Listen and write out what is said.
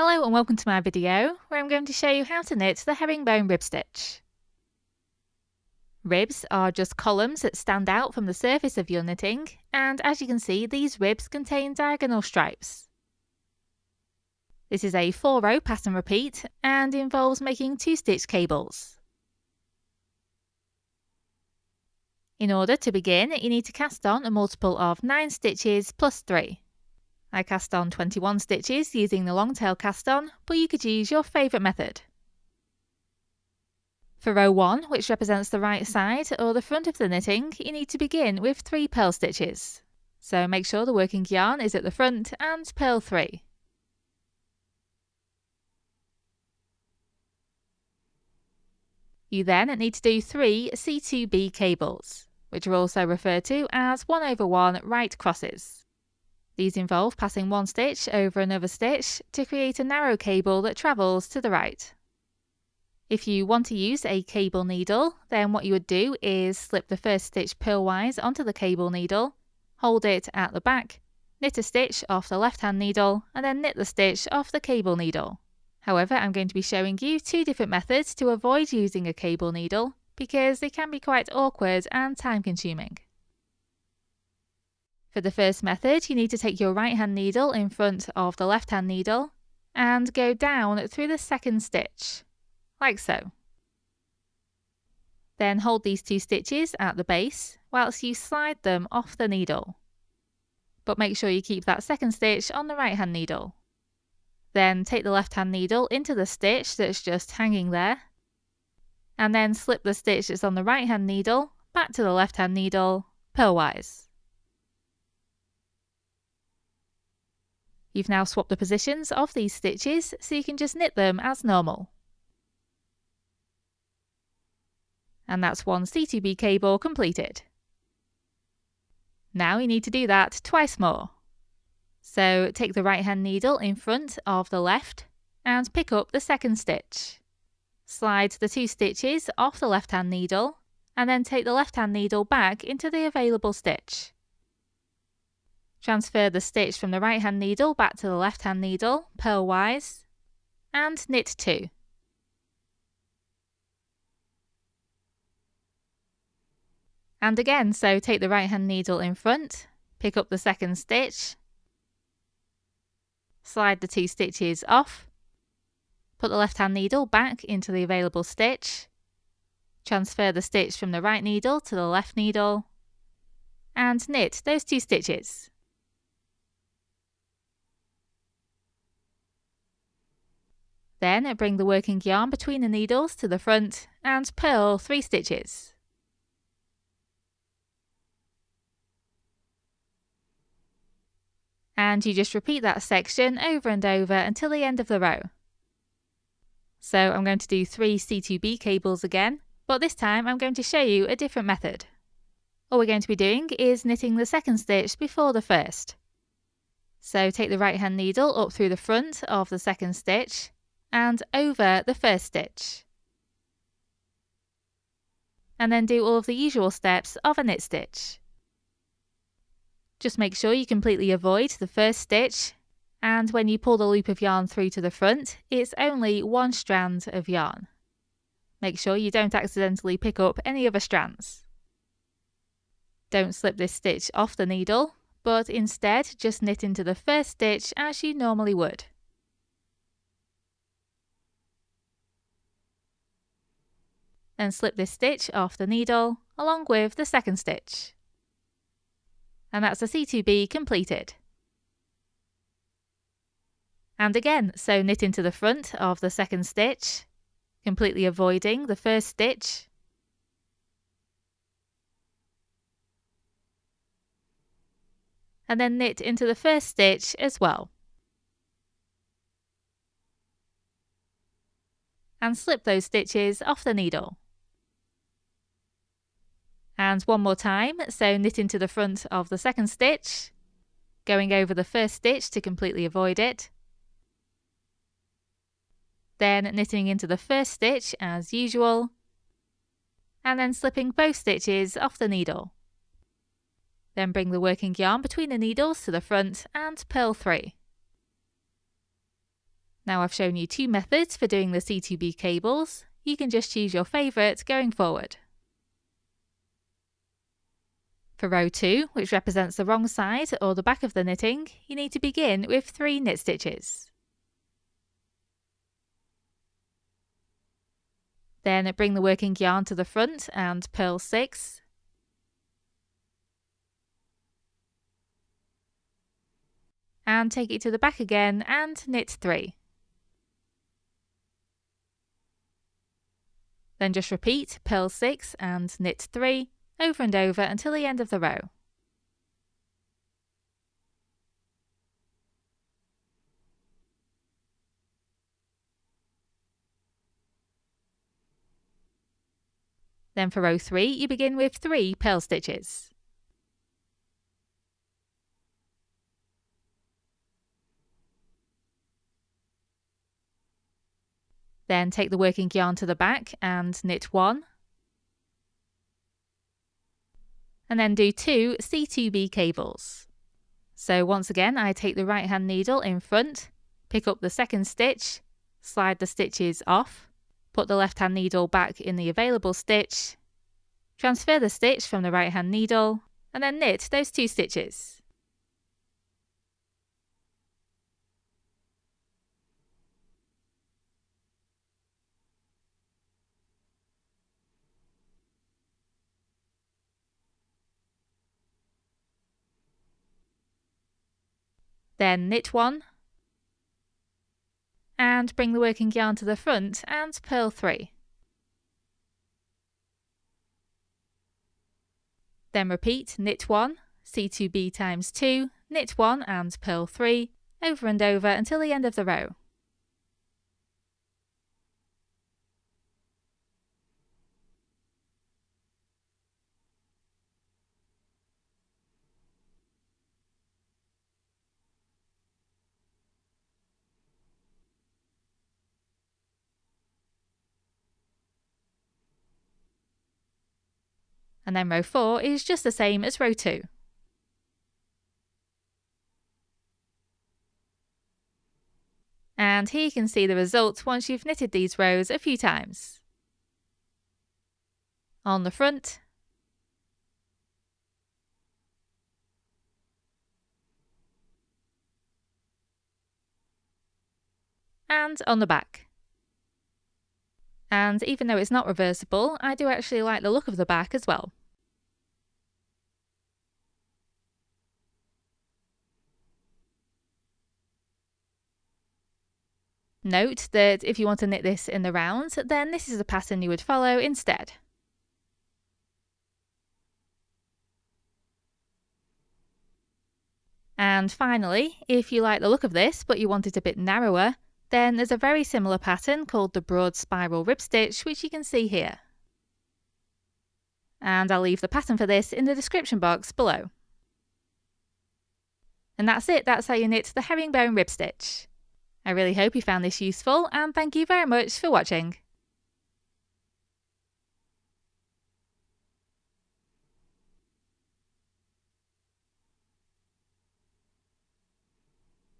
Hello and welcome to my video where I'm going to show you how to knit the herringbone rib stitch. Ribs are just columns that stand out from the surface of your knitting, and as you can see, these ribs contain diagonal stripes. This is a 4-row pass and repeat and involves making 2-stitch cables. In order to begin, you need to cast on a multiple of 9 stitches plus 3. I cast on 21 stitches using the long tail cast on, but you could use your favourite method. For row 1, which represents the right side or the front of the knitting, you need to begin with 3 purl stitches. So make sure the working yarn is at the front and purl 3. You then need to do 3 C2B cables, which are also referred to as 1/1 right crosses. These involve passing one stitch over another stitch to create a narrow cable that travels to the right. If you want to use a cable needle, then what you would do is slip the first stitch purlwise onto the cable needle, hold it at the back, knit a stitch off the left hand needle, and then knit the stitch off the cable needle. However, I'm going to be showing you 2 different methods to avoid using a cable needle because they can be quite awkward and time consuming. For the first method, you need to take your right hand needle in front of the left hand needle and go down through the second stitch, like so. Then hold these 2 stitches at the base whilst you slide them off the needle. But make sure you keep that second stitch on the right hand needle. Then take the left hand needle into the stitch that's just hanging there, and then slip the stitch that's on the right hand needle back to the left hand needle purlwise. You've now swapped the positions of these stitches so you can just knit them as normal. And that's one C2B cable completed. Now you need to do that twice more. So take the right hand needle in front of the left and pick up the second stitch. Slide the 2 stitches off the left hand needle and then take the left hand needle back into the available stitch. Transfer the stitch from the right hand needle back to the left hand needle purlwise and knit 2. And again, so take the right hand needle in front, pick up the second stitch, slide the 2 stitches off, put the left hand needle back into the available stitch, transfer the stitch from the right needle to the left needle, and knit those 2 stitches. Then bring the working yarn between the needles to the front and purl 3 stitches. And you just repeat that section over and over until the end of the row. So I'm going to do 3 C2B cables again, but this time I'm going to show you a different method. All we're going to be doing is knitting the second stitch before the first. So take the right hand needle up through the front of the second stitch and over the first stitch. And then do all of the usual steps of a knit stitch. Just make sure you completely avoid the first stitch, and when you pull the loop of yarn through to the front, it's only 1 strand of yarn. Make sure you don't accidentally pick up any other strands. Don't slip this stitch off the needle, but instead just knit into the first stitch as you normally would. Then slip this stitch off the needle along with the second stitch. And that's the C2B completed. And again, so knit into the front of the second stitch, completely avoiding the first stitch. And then knit into the first stitch as well. And slip those stitches off the needle. And one more time, so knit into the front of the second stitch, going over the first stitch to completely avoid it. Then knitting into the first stitch as usual, and then slipping both stitches off the needle. Then bring the working yarn between the needles to the front and purl 3. Now I've shown you 2 methods for doing the C2B cables. You can just choose your favourite going forward. For row 2, which represents the wrong side or the back of the knitting, you need to begin with 3 knit stitches. Then bring the working yarn to the front and purl 6. And take it to the back again and knit 3. Then just repeat, purl 6 and knit 3 over and over until the end of the row. Then for row 3, you begin with 3 purl stitches. Then take the working yarn to the back and knit 1. And then do 2 C2B cables. So once again, I take the right hand needle in front, pick up the second stitch, slide the stitches off, put the left hand needle back in the available stitch, transfer the stitch from the right hand needle, and then knit those 2 stitches. Then knit 1, and bring the working yarn to the front and purl 3. Then repeat, knit 1, C2B times 2, knit 1 and purl 3, over and over until the end of the row. And then row 4 is just the same as row 2. And here you can see the result once you've knitted these rows a few times. On the front, and on the back. And even though it's not reversible, I do actually like the look of the back as well. Note that if you want to knit this in the round, then this is the pattern you would follow instead. And finally, if you like the look of this but you want it a bit narrower, then there's a very similar pattern called the broad spiral rib stitch, which you can see here. And I'll leave the pattern for this in the description box below. And that's it, that's how you knit the herringbone rib stitch. I really hope you found this useful, and thank you very much for watching.